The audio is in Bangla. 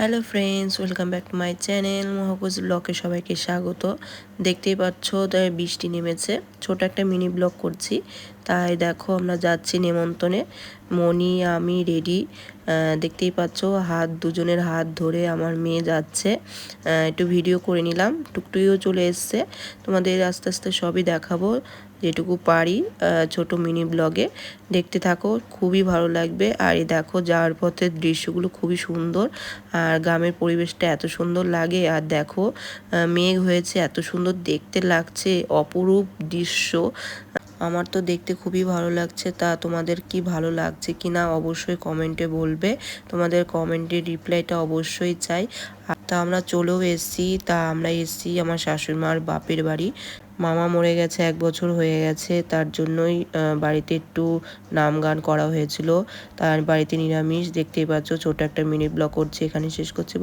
Hello friends, welcome back to my channel মহাপুজ ব্লগে সবাইকে স্বাগত। দেখতেই পাচ্ছ তাই বৃষ্টি নেমেছে, ছোট একটা মিনি ব্লগ করছি। তাই দেখো আমরা যাচ্ছি নেমন্তণে, মনি আমি রেডি। দেখতেই পাচ্ছ দুজনের হাত ধরে আমার মেয়ে যাচ্ছে। একটু ভিডিও করে নিলাম, টুকটুকিও চলে এসছে। তোমাদের আস্তে আস্তে সবই দেখাবো যেটুকু পারি ছোট মিনি ব্লগে। দেখতে থাকো, খুবই ভালো লাগবে। আর এই দেখো যাওয়ার পথের দৃশ্যগুলো খুবই সুন্দর, আর গ্রামের পরিবেশটা এত সুন্দর লাগে। আর দেখো মেঘ হয়েছে, এত সুন্দর দেখতে লাগছে, অপরূপ দৃশ্য। আমার তো দেখতে খুবই ভালো লাগছে। তা তোমাদের কি ভালো লাগছে কিনা অবশ্যই কমেন্টে বলবে। তোমাদের কমেন্টের রিপ্লাইটা অবশ্যই চাই। তা আমরা চলেও এসেছি। তা আমরা এসেছি আমার শাশুড়ি মার বাপের বাড়ি। মামা মরে গেছে, 1 বছর হয়ে গেছে, তার জন্যই বাড়িতে একটু নাম গান করা হয়েছিল। তার বাড়িতে নিরামিষ। দেখতেই পাচ্ছ ছোট একটা মিনি ব্লগ করছি, এখানে শেষ করছি।